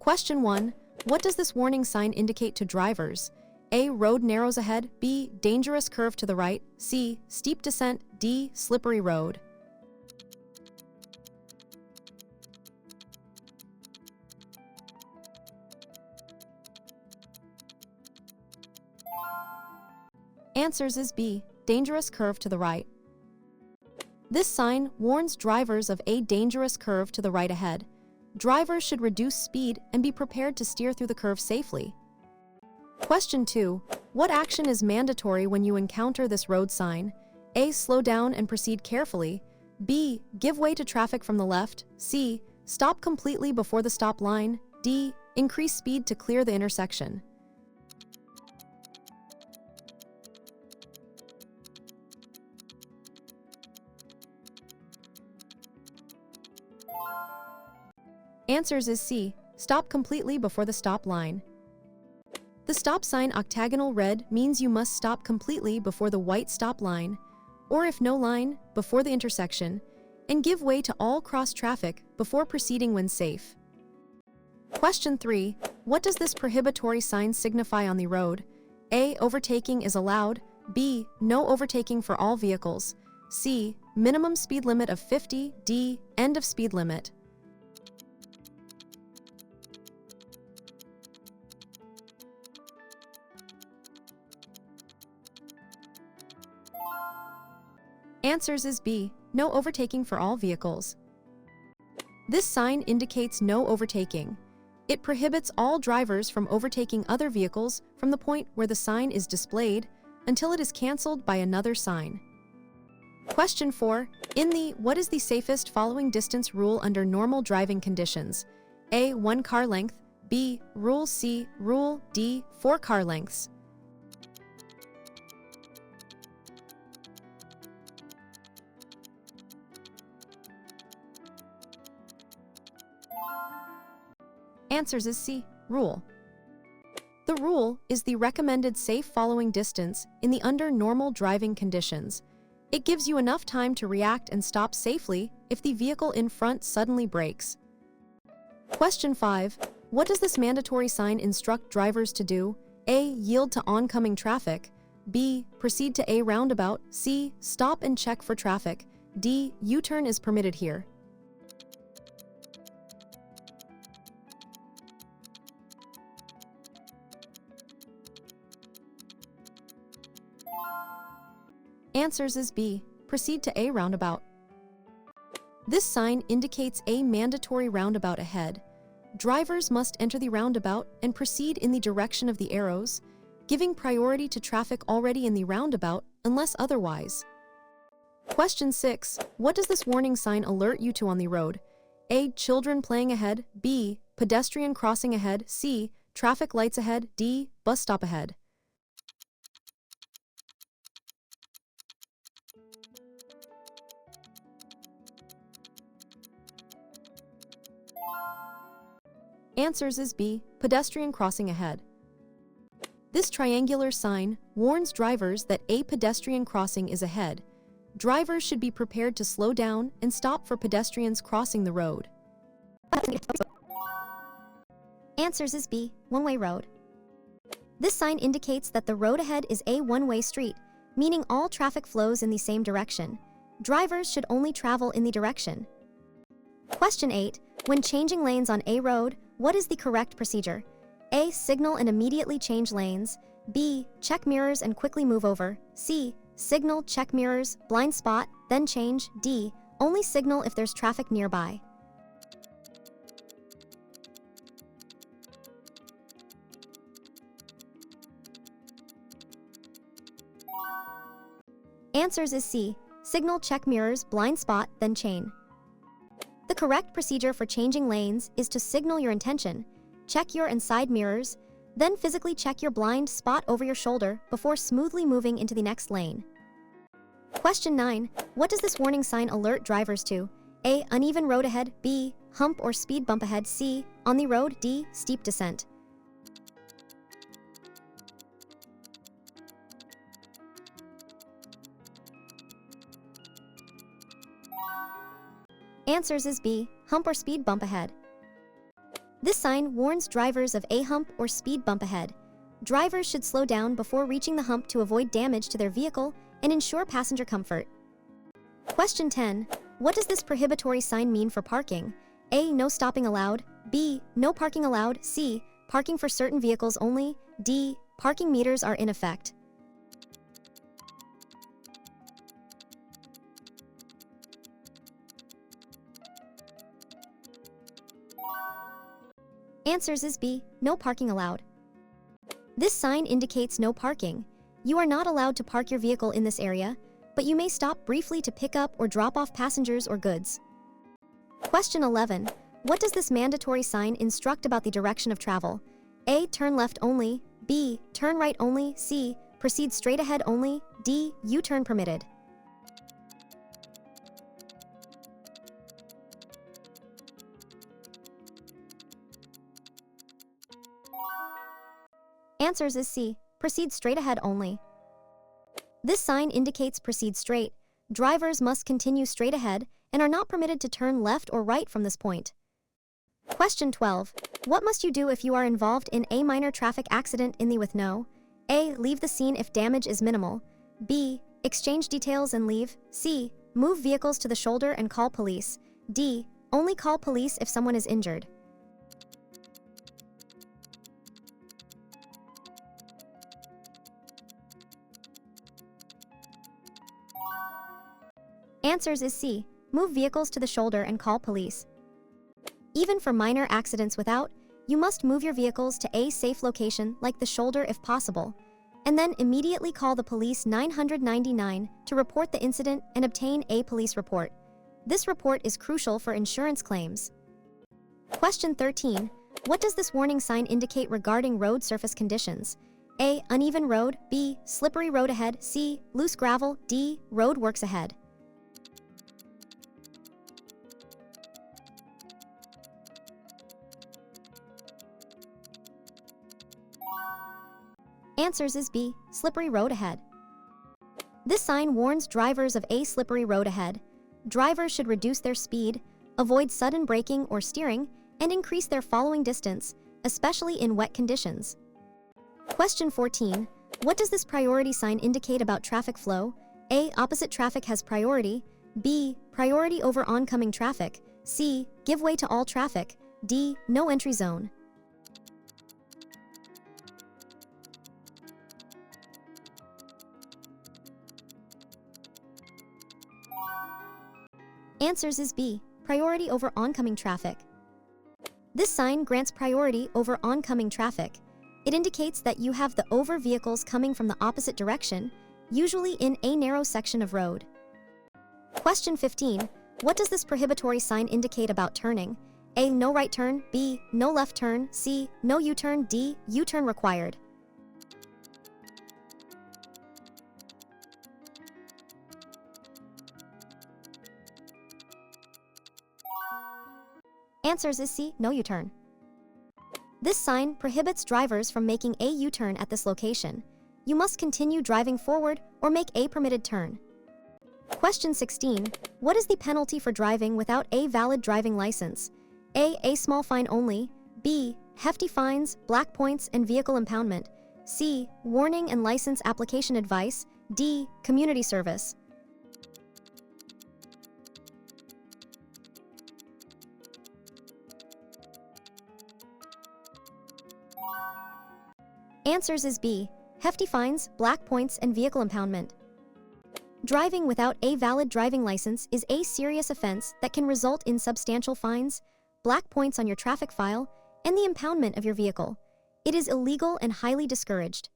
Question 1. What does this warning sign indicate to drivers? A. Road narrows ahead. B. Dangerous curve to the right. C. Steep descent. D. Slippery road. Answers is B. Dangerous curve to the right. This sign warns drivers of a dangerous curve to the right ahead. Drivers should reduce speed and be prepared to steer through the curve safely. Question 2. What action is mandatory when you encounter this road sign? A. Slow down and proceed carefully. B. Give way to traffic from the left. C. Stop completely before the stop line. D. Increase speed to clear the intersection. Answers is C. Stop completely before the stop line. The stop sign octagonal red means you must stop completely before the white stop line, or if no line, before the intersection, and give way to all cross traffic before proceeding when safe. Question 3. What does this prohibitory sign signify on the road? A. Overtaking is allowed. B. No overtaking for all vehicles. C. Minimum speed limit of 50. D. End of speed limit. Answers is B. No overtaking for all vehicles. This sign indicates no overtaking. It prohibits all drivers from overtaking other vehicles from the point where the sign is displayed until it is cancelled by another sign. Question 4. In the what is the safest following distance rule under normal driving conditions? A. 1 car length. B. Rule. C. Rule. D. 4 car lengths. Answers is C. Rule. The rule is the recommended safe following distance in the under normal driving conditions. It gives you enough time to react and stop safely if the vehicle in front suddenly brakes. Question 5. What does this mandatory sign instruct drivers to do? A. Yield to oncoming traffic. B. Proceed to a roundabout. C. Stop and check for traffic. D. U-turn is permitted here. Answers is B. Proceed to a roundabout. This sign indicates a mandatory roundabout ahead. Drivers must enter the roundabout and proceed in the direction of the arrows, giving priority to traffic already in the roundabout unless otherwise. Question 6. What does this warning sign alert you to on the road? A. Children playing ahead. B. Pedestrian crossing ahead. C. Traffic lights ahead. D. Bus stop ahead. Answers is B. Pedestrian crossing ahead. This triangular sign warns drivers that a pedestrian crossing is ahead. Drivers should be prepared to slow down and stop for pedestrians crossing the road. Answers is B. One-way road. This sign indicates that the road ahead is a one-way street, meaning all traffic flows in the same direction. Drivers should only travel in the direction. Question 8. When changing lanes on a road, what is the correct procedure? A. Signal and immediately change lanes. B. Check mirrors and quickly move over. C. Signal, check mirrors, blind spot, then change. D. Only signal if there's traffic nearby. Answers is C. Signal, check mirrors, blind spot, then chain. The correct procedure for changing lanes is to signal your intention, check your and side mirrors, then physically check your blind spot over your shoulder before smoothly moving into the next lane. Question 9. What does this warning sign alert drivers to? A. Uneven road ahead. B. Hump or speed bump ahead. C. On the road. D. Steep descent. Answers is B. Hump or speed bump ahead. This sign warns drivers of a hump or speed bump ahead. Drivers should slow down before reaching the hump to avoid damage to their vehicle and ensure passenger comfort. Question 10. What does this prohibitory sign mean for parking? A. No stopping allowed. B. No parking allowed. C. Parking for certain vehicles only. D. Parking meters are in effect. Answers is B. No parking allowed. This sign indicates no parking. You are not allowed to park your vehicle in this area, but you may stop briefly to pick up or drop off passengers or goods. Question 11. What does this mandatory sign instruct about the direction of travel? A. Turn left only. B. Turn right only. C. Proceed straight ahead only. D. U-turn permitted. Answers is C. Proceed straight ahead only. This sign indicates proceed straight. Drivers must continue straight ahead and are not permitted to turn left or right from this point. Question 12. What must you do if you are involved in a minor traffic accident in the with no? A. Leave the scene if damage is minimal. B. Exchange details and leave. C. Move vehicles to the shoulder and call police. D. Only call police if someone is injured. Answers is C. Move vehicles to the shoulder and call police. Even for minor accidents without, you must move your vehicles to a safe location like the shoulder if possible, and then immediately call the police 999 to report the incident and obtain a police report. This report is crucial for insurance claims. Question 13. What does this warning sign indicate regarding road surface conditions? A. Uneven road. B. Slippery road ahead. C. Loose gravel. D. Road works ahead. Answers is B. Slippery road ahead. This sign warns drivers of a slippery road ahead. Drivers should reduce their speed, avoid sudden braking or steering, and increase their following distance, especially in wet conditions. Question 14. What does this priority sign indicate about traffic flow? A. Opposite traffic has priority. B. Priority over oncoming traffic. C. Give way to all traffic. D. No entry zone. Answers is B. Priority over oncoming traffic. This sign grants priority over oncoming traffic. It indicates that you have the over vehicles coming from the opposite direction, usually in a narrow section of road. Question 15. What does this prohibitory sign indicate about turning? A. No right turn. B. No left turn. C. No U-turn. D. U-turn required. Answers is C. No U-turn. This sign prohibits drivers from making a U-turn at this location. You must continue driving forward or make a permitted turn. Question 16. What is the penalty for driving without a valid driving license? A small fine only. B. Hefty fines, black points, and vehicle impoundment. C. Warning and license application advice. D. Community service. Answers is B. Hefty fines, black points, and vehicle impoundment. Driving without a valid driving license is a serious offense that can result in substantial fines, black points on your traffic file, and the impoundment of your vehicle. It is illegal and highly discouraged.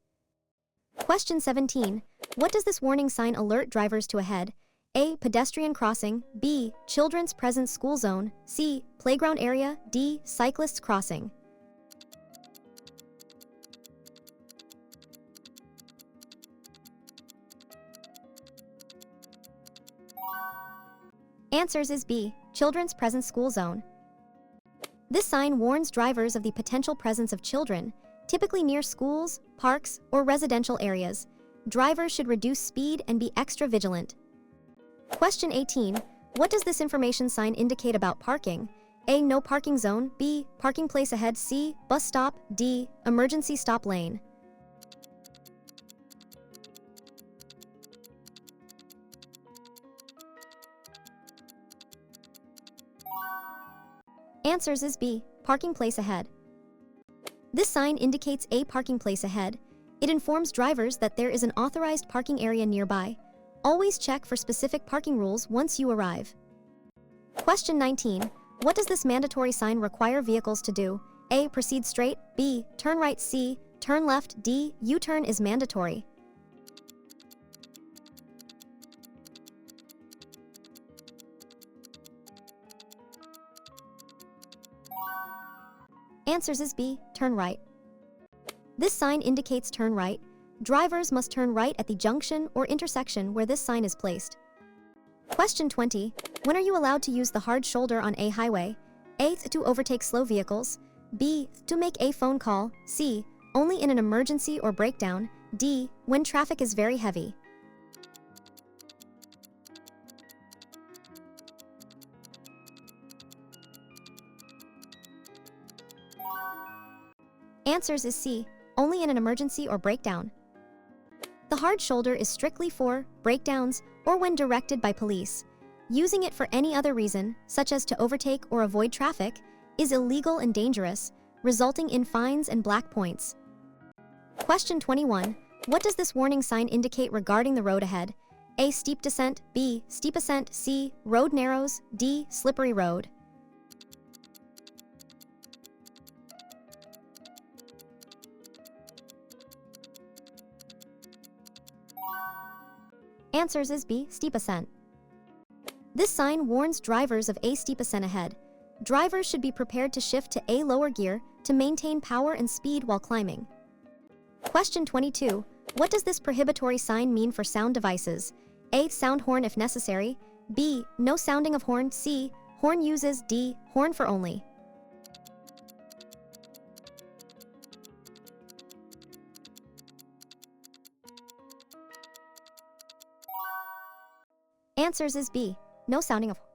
Question 17. What does this warning sign alert drivers to ahead? A. Pedestrian crossing. B. Children's present school zone. C. Playground area. D. Cyclists crossing. Answers is B. Children's present school zone. This sign warns drivers of the potential presence of children, typically near schools, parks, or residential areas. Drivers should reduce speed and be extra vigilant. Question 18. What does this information sign indicate about parking? A. No parking zone. B. Parking place ahead. C. Bus stop. D. Emergency stop lane. Answers is B. Parking place ahead. This sign indicates a parking place ahead. It informs drivers that there is an authorized parking area nearby. Always check for specific parking rules once you arrive. Question 19. What does this mandatory sign require vehicles to do? A. Proceed straight. B. Turn right. C. Turn left. D. U-turn is mandatory. Answers is B. Turn right. This sign indicates turn right. Drivers must turn right at the junction or intersection where this sign is placed. Question 20. When are you allowed to use the hard shoulder on a highway? A. To overtake slow vehicles. B. To make a phone call. C. Only in an emergency or breakdown. D. When traffic is very heavy. Answers is C. Only in an emergency or breakdown. The hard shoulder is strictly for breakdowns or when directed by police. Using it for any other reason, such as to overtake or avoid traffic, is illegal and dangerous, resulting in fines and black points. Question 21. What does this warning sign indicate regarding the road ahead? A. Steep descent. B. Steep ascent. C. Road narrows. D. Slippery road. Answers is B. Steep ascent. This sign warns drivers of a steep ascent ahead. Drivers should be prepared to shift to a lower gear to maintain power and speed while climbing. Question 22. What does this prohibitory sign mean for sound devices? A. Sound horn if necessary. B. No sounding of horn. C. Horn uses. D. Horn for only. Answers is B. No sounding of horn.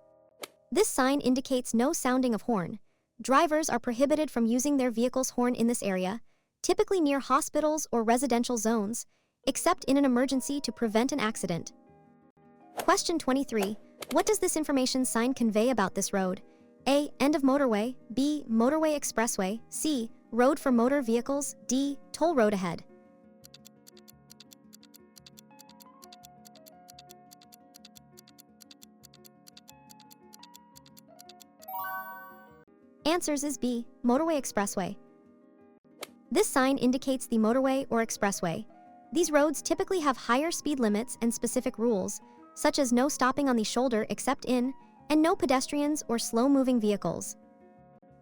This sign indicates no sounding of horn. Drivers are prohibited from using their vehicle's horn in this area, typically near hospitals or residential zones, except in an emergency to prevent an accident. Question 23. What does this information sign convey about this road? A. End of motorway. B. Motorway expressway. C. Road for motor vehicles. D. Toll road ahead. Answers is B. Motorway expressway. This sign indicates the motorway or expressway. These roads typically have higher speed limits and specific rules, such as no stopping on the shoulder except in, and no pedestrians or slow-moving vehicles.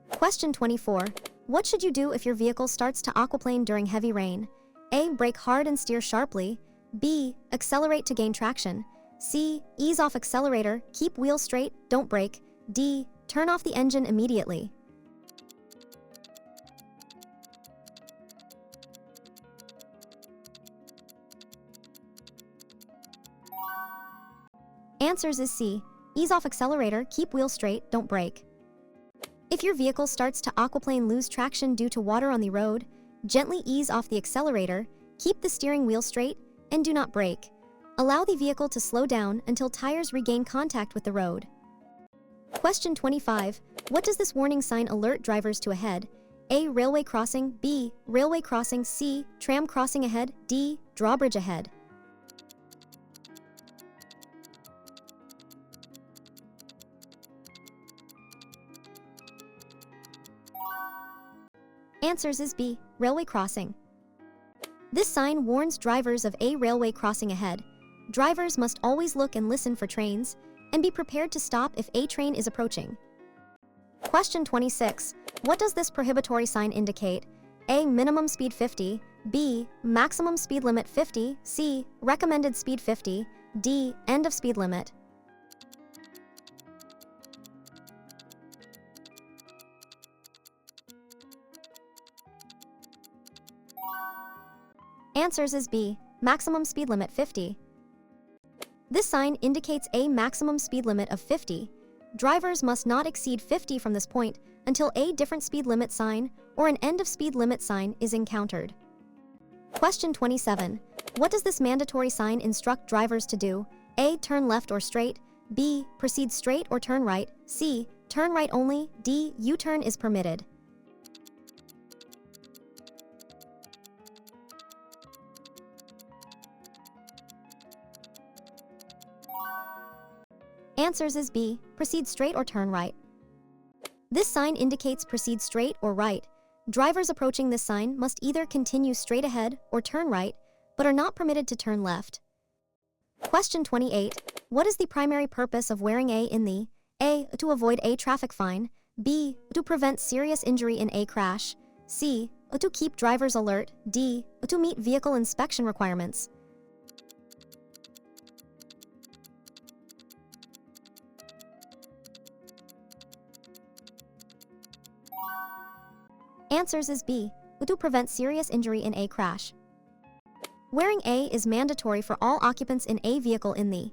Question 24. What should you do if your vehicle starts to aquaplane during heavy rain? A. Brake hard and steer sharply. B. Accelerate to gain traction. C. Ease off accelerator, keep wheel straight, don't brake. D. Turn off the engine immediately. Answers is C. Ease off accelerator, keep wheel straight, don't brake. If your vehicle starts to aquaplane, lose traction due to water on the road, gently ease off the accelerator, keep the steering wheel straight, and do not brake. Allow the vehicle to slow down until tires regain contact with the road. Question 25. What does this warning sign alert drivers to ahead? A. Railway crossing. B. Railway crossing. C. Tram crossing ahead. D. Drawbridge ahead. Answers is B. Railway crossing. This sign warns drivers of a railway crossing ahead. Drivers must always look and listen for trains, and be prepared to stop if a train is approaching. Question 26. What does this prohibitory sign indicate? A. Minimum speed 50. B. Maximum speed limit 50. C. Recommended speed 50. D. End of speed limit. Answers is B. Maximum speed limit 50. This sign indicates a maximum speed limit of 50. Drivers must not exceed 50 from this point until a different speed limit sign or an end of speed limit sign is encountered. Question 27. What does this mandatory sign instruct drivers to do? A. Turn left or straight. B. Proceed straight or turn right. C. Turn right only. D. U-turn is permitted. Answers is B. Proceed straight or turn right. This sign indicates proceed straight or right. Drivers approaching this sign must either continue straight ahead or turn right, but are not permitted to turn left. Question 28. What is the primary purpose of wearing A in the A. To avoid a traffic fine. B. To prevent serious injury in a crash. C. To keep drivers alert. D. To meet vehicle inspection requirements. Answers is B. To prevent serious injury in a crash. Wearing A is mandatory for all occupants in a vehicle in the.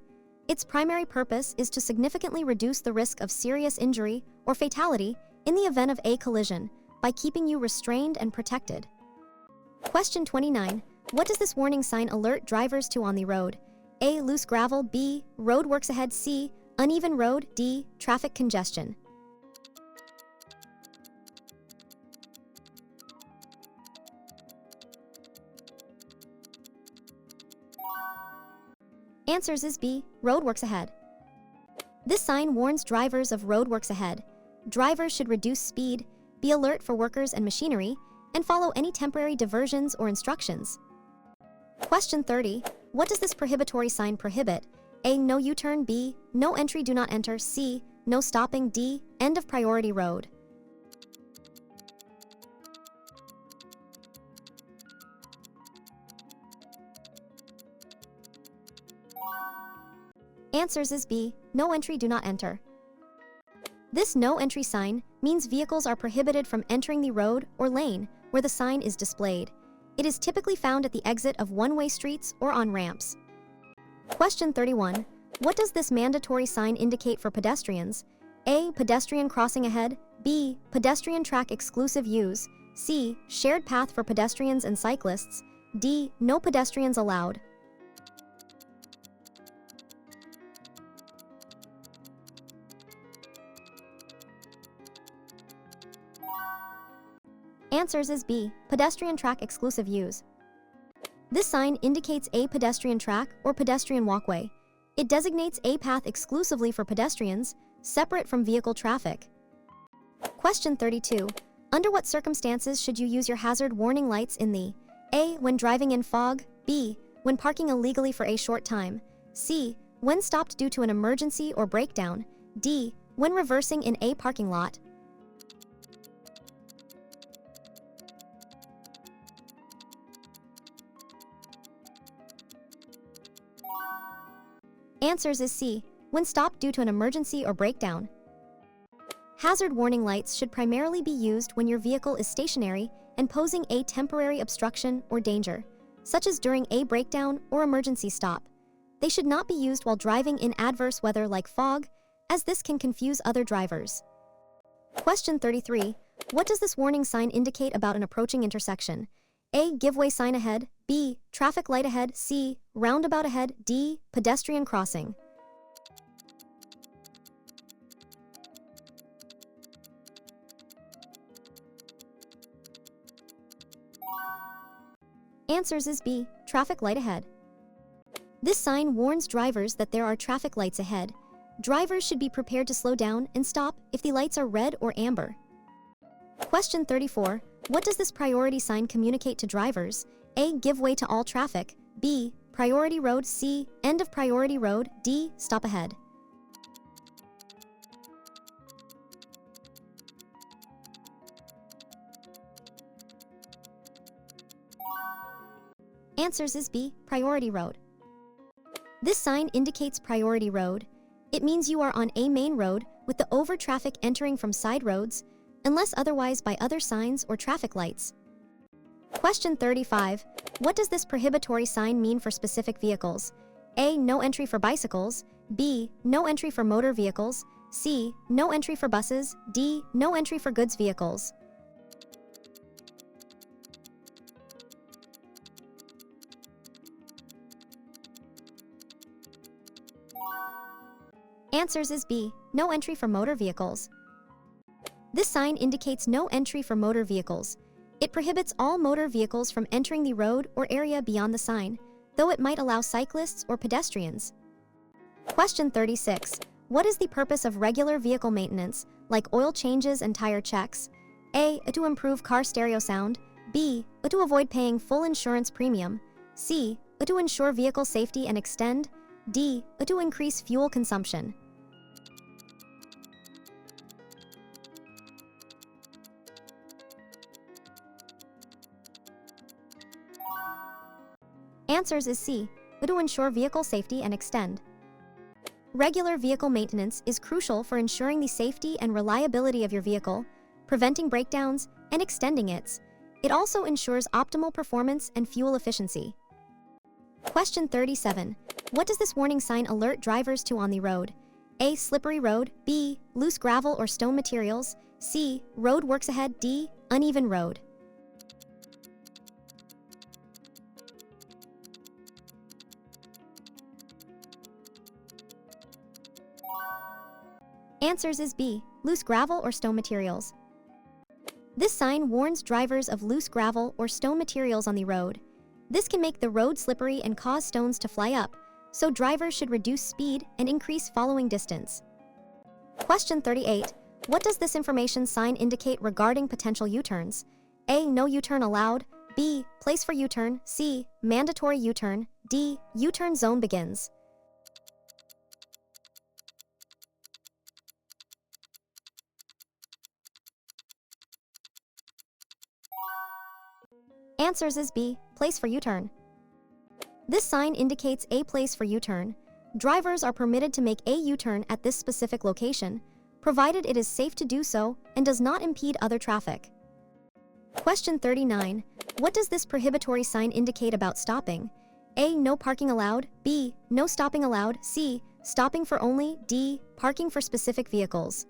Its primary purpose is to significantly reduce the risk of serious injury or fatality in the event of a collision by keeping you restrained and protected. Question 29. What does this warning sign alert drivers to on the road? A. Loose gravel. B. Road works ahead. C. Uneven road. D. Traffic congestion. Answers is B. Road works ahead. This sign warns drivers of road works ahead. Drivers should reduce speed, be alert for workers and machinery, and follow any temporary diversions or instructions. Question 30. What does this prohibitory sign prohibit? A. No U-turn. B. No entry, do not enter. C. No stopping. D. End of priority road. Answers is B. No entry, do not enter. This no entry sign means vehicles are prohibited from entering the road or lane where the sign is displayed. It is typically found at the exit of one-way streets or on ramps. Question 31. What does this mandatory sign indicate for pedestrians? A. Pedestrian crossing ahead. B. Pedestrian track exclusive use. C. Shared path for pedestrians and cyclists. D. No pedestrians allowed. Answers is B. Pedestrian track exclusive use. This sign indicates a pedestrian track or pedestrian walkway. It designates a path exclusively for pedestrians, separate from vehicle traffic. Question 32. Under what circumstances should you use your hazard warning lights in the A. When driving in fog. B. When parking illegally for a short time. C. When stopped due to an emergency or breakdown. D. When reversing in a parking lot. Answers is C. When stopped due to an emergency or breakdown. Hazard warning lights should primarily be used when your vehicle is stationary and posing a temporary obstruction or danger, such as during a breakdown or emergency stop. They should not be used while driving in adverse weather like fog, as this can confuse other drivers. Question 33. What does this warning sign indicate about an approaching intersection? A. Give way sign ahead. B. Traffic light ahead. C. Roundabout ahead. D. Pedestrian crossing. Answers is B. Traffic light ahead. This sign warns drivers that there are traffic lights ahead. Drivers should be prepared to slow down and stop if the lights are red or amber. Question 34. What does this priority sign communicate to drivers? A. Give way to all traffic. B. Priority road. C. End of priority road. D. Stop ahead. Answers is B. Priority road. This sign indicates priority road. It means you are on a main road with the over traffic entering from side roads, unless otherwise by other signs or traffic lights. Question 35. What does this prohibitory sign mean for specific vehicles? A. No entry for bicycles. B. No entry for motor vehicles. C. No entry for buses, D. No entry for goods vehicles. Answers is B. No entry for motor vehicles. This sign indicates no entry for motor vehicles. It prohibits all motor vehicles from entering the road or area beyond the sign, though it might allow cyclists or pedestrians. Question 36. What is the purpose of regular vehicle maintenance, like oil changes and tire checks? A. To improve car stereo sound. B. To avoid paying full insurance premium. C. To ensure vehicle safety and extend. D. To increase fuel consumption. Answers is C. To ensure vehicle safety and extend. Regular vehicle maintenance is crucial for ensuring the safety and reliability of your vehicle, preventing breakdowns, and extending it. It also ensures optimal performance and fuel efficiency. Question 37. What does this warning sign alert drivers to on the road? A. Slippery road. B. Loose gravel or stone materials. C. Road works ahead. D. Uneven road. Answers is B. Loose gravel or stone materials. This sign warns drivers of loose gravel or stone materials on the road. This can make the road slippery and cause stones to fly up, so drivers should reduce speed and increase following distance. Question 38. What does this information sign indicate regarding potential U-turns? A. No U-turn allowed. B. Place for U-turn. C. Mandatory U-turn. D. U-turn zone begins. Answers is B. Place for U-turn. This sign indicates a place for U-turn. Drivers are permitted to make a U-turn at this specific location, provided it is safe to do so and does not impede other traffic. Question 39. What does this prohibitory sign indicate about stopping? A. No parking allowed. B. No stopping allowed. C. Stopping for only. D. Parking for specific vehicles.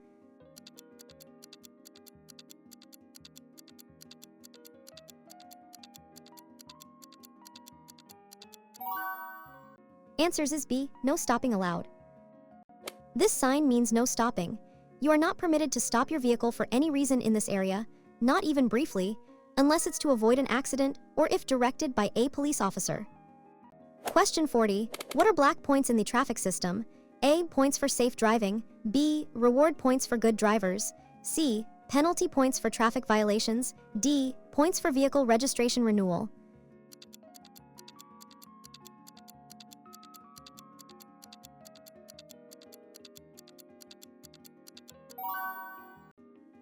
Answers is B. No stopping allowed. This sign means no stopping. You are not permitted to stop your vehicle for any reason in this area, not even briefly, unless it's to avoid an accident or if directed by a police officer. Question 40. What are black points in the traffic system? A. Points for safe driving. B. Reward points for good drivers. C. Penalty points for traffic violations. D. Points for vehicle registration renewal.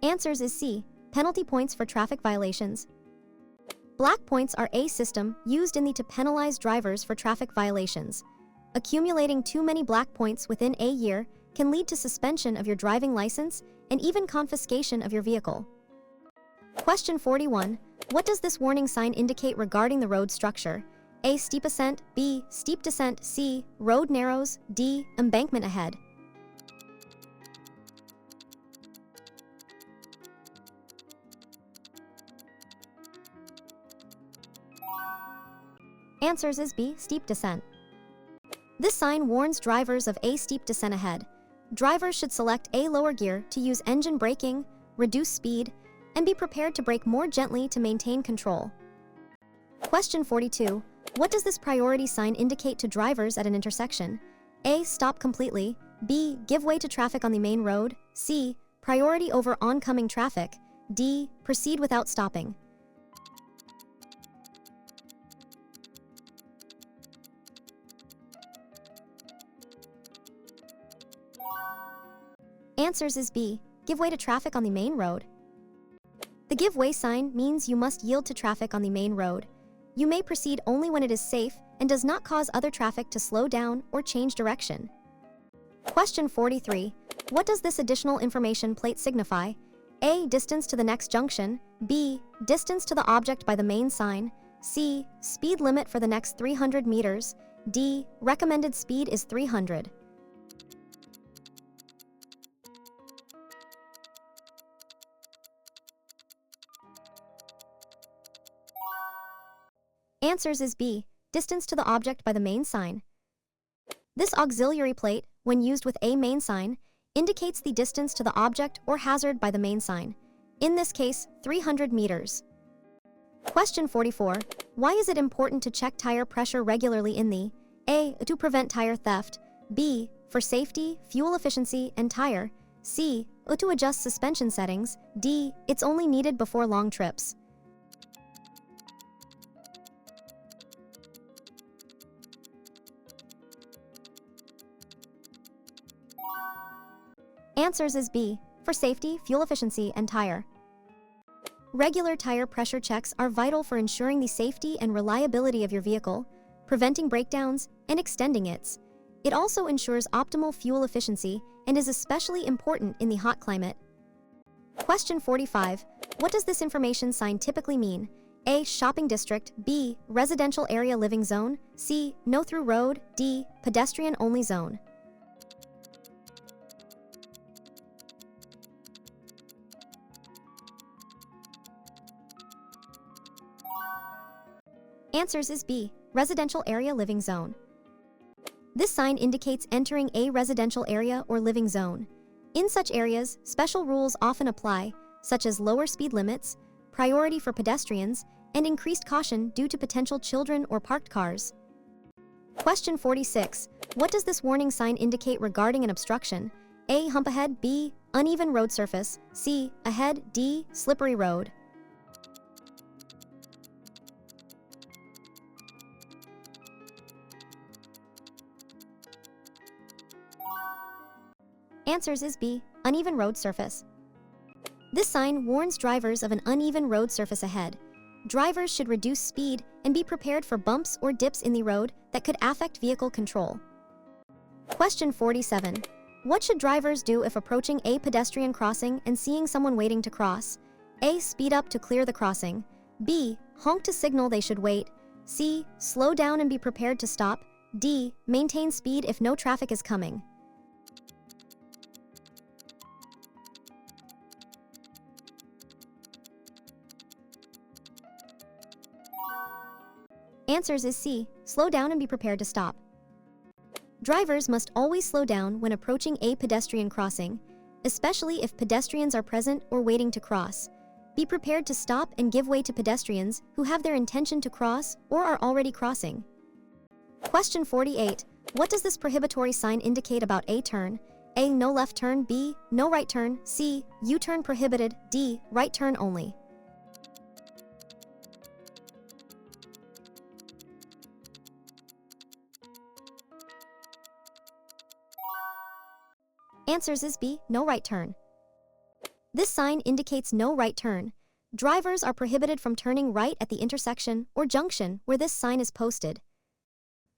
Answers is C. Penalty points for traffic violations. Black points are a system used in the to penalize drivers for traffic violations. Accumulating too many black points within a year can lead to suspension of your driving license and even confiscation of your vehicle. Question 41. What does this warning sign indicate regarding the road structure? A. Steep ascent. B. Steep descent. C. Road narrows. D. Embankment ahead. Answers is B. Steep descent. This sign warns drivers of a steep descent ahead. Drivers should select a lower gear to use engine braking, reduce speed, and be prepared to brake more gently to maintain control. Question 42. What does this priority sign indicate to drivers at an intersection? A. Stop completely. B. Give way to traffic on the main road. C. Priority over oncoming traffic. D. Proceed without stopping. Answers is B. Give way to traffic on the main road. The give way sign means you must yield to traffic on the main road. You may proceed only when it is safe and does not cause other traffic to slow down or change direction. Question 43. What does this additional information plate signify? A. Distance to the next junction. B. Distance to the object by the main sign. C. Speed limit for the next 300 meters. D. Recommended speed is 300. Answers is B, distance to the object by the main sign. This auxiliary plate, when used with a main sign, indicates the distance to the object or hazard by the main sign. In this case, 300 meters. Question 44. Why is it important to check tire pressure regularly in the A. To prevent tire theft, B. For safety, fuel efficiency, and tire, C. To adjust suspension settings, D. It's only needed before long trips. Answers is B, for safety, fuel efficiency, and tire. Regular tire pressure checks are vital for ensuring the safety and reliability of your vehicle, preventing breakdowns, and extending its. It also ensures optimal fuel efficiency and is especially important in the hot climate. Question 45. What does this information sign typically mean? A. Shopping district, B. Residential area living zone, C. No through road, D. Pedestrian only zone. Answers is B, residential area living zone. This sign indicates entering a residential area or living zone. In such areas, special rules often apply, such as lower speed limits, priority for pedestrians, and increased caution due to potential children or parked cars. Question 46. What does this warning sign indicate regarding an obstruction? A. Hump ahead, B. Uneven road surface, C. Ahead, D. Slippery road. Answers is B, uneven road surface. This sign warns drivers of an uneven road surface ahead. Drivers should reduce speed and be prepared for bumps or dips in the road that could affect vehicle control. Question 47. What should drivers do if approaching a pedestrian crossing and seeing someone waiting to cross? A. Speed up to clear the crossing. B. Honk to signal they should wait. C. Slow down and be prepared to stop. D. Maintain speed if no traffic is coming. Answers is C, slow down and be prepared to stop. Drivers must always slow down when approaching a pedestrian crossing, especially if pedestrians are present or waiting to cross. Be prepared to stop and give way to pedestrians who have their intention to cross or are already crossing. Question 48. What does this prohibitory sign indicate about a turn? A. No left turn, B. No right turn, C. U-turn prohibited, D. Right turn only. Answers is B, no right turn. This sign indicates no right turn. Drivers are prohibited from turning right at the intersection or junction where this sign is posted.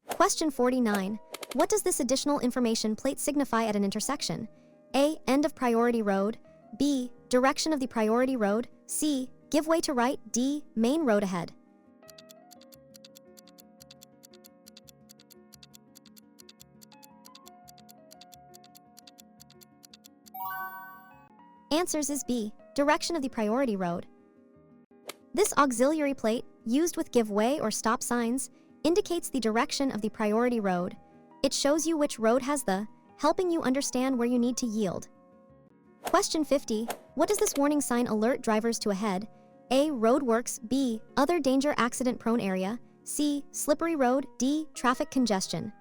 Question 49. What does this additional information plate signify at an intersection? A. End of priority road, B. Direction of the priority road, C. Give way to right, D. Main road ahead. Answers is B, direction of the priority road. This auxiliary plate, used with give way or stop signs, indicates the direction of the priority road. It shows you which road has the, helping you understand where you need to yield. Question 50. What does this warning sign alert drivers to ahead? A. Roadworks, B. Other danger accident-prone area, C. Slippery road, D. Traffic congestion.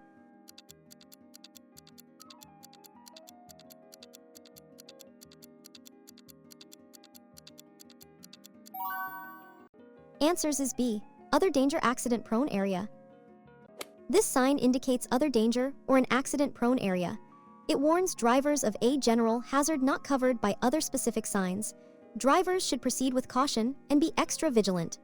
Answers is B, other danger accident-prone area. This sign indicates other danger or an accident-prone area. It warns drivers of a general hazard not covered by other specific signs. Drivers should proceed with caution and be extra vigilant.